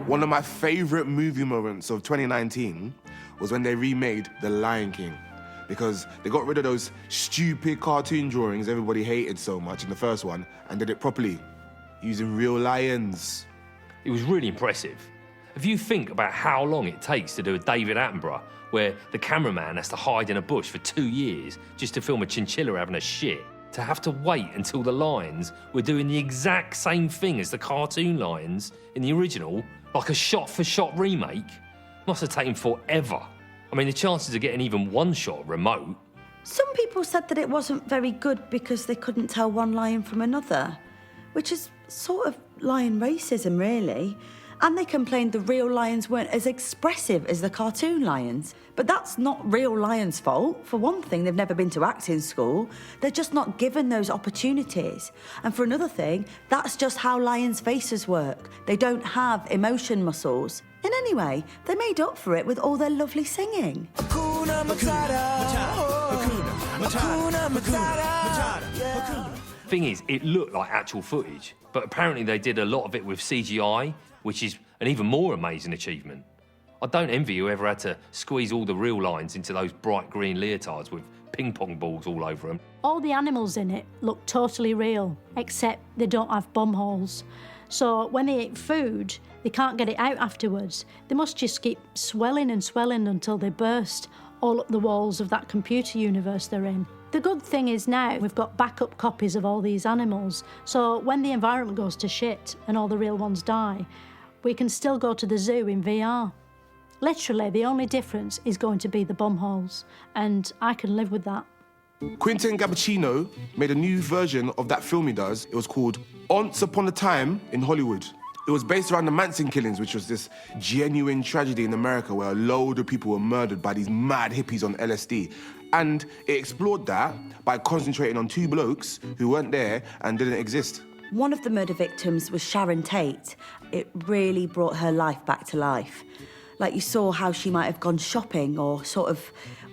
One of my favourite movie moments of 2019 was when they remade The Lion King, because they got rid of those stupid cartoon drawings everybody hated so much in the first one and did it properly, using real lions. It was really impressive. If you think about how long it takes to do a David Attenborough, where the cameraman has to hide in a bush for 2 years just to film a chinchilla having a shit, to have to wait until the lions were doing the exact same thing as the cartoon lions in the original, like a shot-for-shot remake, must have taken forever. I mean, the chances of getting even one shot remote. Some people said that it wasn't very good because they couldn't tell one lion from another, which is sort of lion racism, really. And they complained the real lions weren't as expressive as the cartoon lions. But that's not real lions' fault. For one thing, they've never been to acting school. They're just not given those opportunities. And for another thing, that's just how lions' faces work. They don't have emotion muscles. And anyway, they made up for it with all their lovely singing. Hakuna Matata. Hakuna Matata. Thing is, it looked like actual footage, but apparently they did a lot of it with CGI, which is an even more amazing achievement. I don't envy whoever had to squeeze all the real lions into those bright green leotards with ping pong balls all over them. All the animals in it look totally real, except they don't have bum holes. So when they eat food, they can't get it out afterwards. They must just keep swelling and swelling until they burst all up the walls of that computer universe they're in. The good thing is now we've got backup copies of all these animals, so when the environment goes to shit and all the real ones die, we can still go to the zoo in VR. Literally, the only difference is going to be the bum holes, and I can live with that. Quentin Gabacchino made a new version of that film he does. It was called Once Upon a Time in Hollywood. It was based around the Manson killings, which was this genuine tragedy in America where a load of people were murdered by these mad hippies on LSD. And it explored that by concentrating on two blokes who weren't there and didn't exist. One of the murder victims was Sharon Tate. It really brought her life back to life. Like, you saw how she might have gone shopping or sort of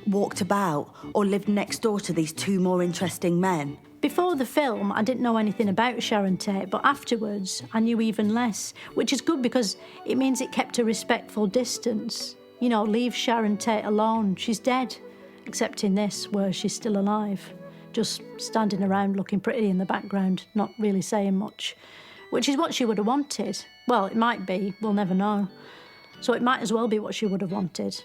walked about or lived next door to these two more interesting men. Before the film, I didn't know anything about Sharon Tate, but afterwards, I knew even less, which is good because it means it kept a respectful distance. You know, leave Sharon Tate alone, she's dead. Except in this, where she's still alive, just standing around looking pretty in the background, not really saying much, which is what she would have wanted. Well, it might be, we'll never know. So it might as well be what she would have wanted.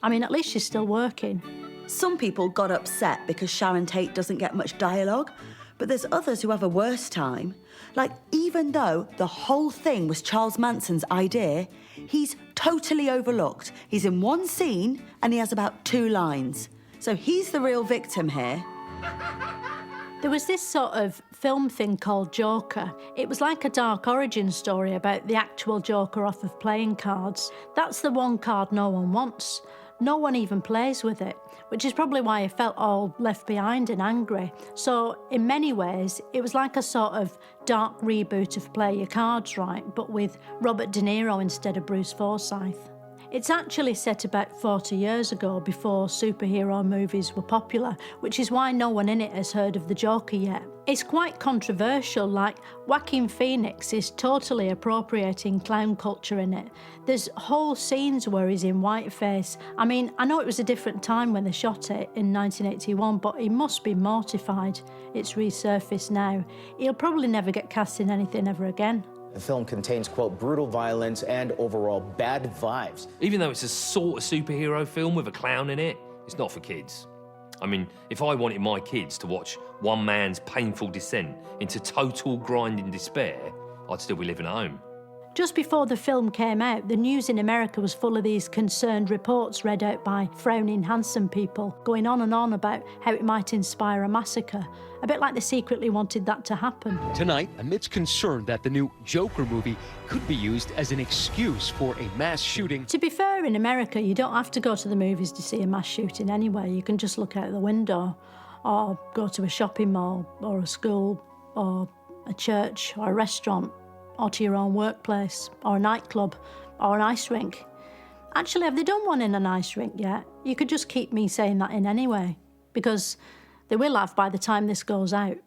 I mean, at least she's still working. Some people got upset because Sharon Tate doesn't get much dialogue, but there's others who have a worse time. Like, even though the whole thing was Charles Manson's idea, he's totally overlooked. He's in one scene and he has about 2 lines. So he's the real victim here. There was this sort of film thing called Joker. It was like a dark origin story about the actual Joker off of playing cards. That's the one card no one wants. No one even plays with it, which is probably why I felt all left behind and angry. So, in many ways, it was like a sort of dark reboot of Play Your Cards Right, but with Robert De Niro instead of Bruce Forsyth. It's actually set about 40 years ago, before superhero movies were popular, which is why no one in it has heard of the Joker yet. It's quite controversial, like Joaquin Phoenix is totally appropriating clown culture in it. There's whole scenes where he's in whiteface. I mean, I know it was a different time when they shot it in 1981, but he must be mortified it's resurfaced now. He'll probably never get cast in anything ever again. The film contains, quote, brutal violence and overall bad vibes. Even though it's a sort of superhero film with a clown in it, it's not for kids. I mean, if I wanted my kids to watch one man's painful descent into total grinding despair, I'd still be living at home. Just before the film came out, the news in America was full of these concerned reports read out by frowning, handsome people, going on and on about how it might inspire a massacre, a bit like they secretly wanted that to happen. Tonight, amidst concern that the new Joker movie could be used as an excuse for a mass shooting. To be fair, in America, you don't have to go to the movies to see a mass shooting anyway. You can just look out the window, or go to a shopping mall, or a school, or a church, or a restaurant, or to your own workplace, or a nightclub, or an ice rink. Actually, have they done one in an ice rink yet? You could just keep me saying that in anyway, because they will have by the time this goes out.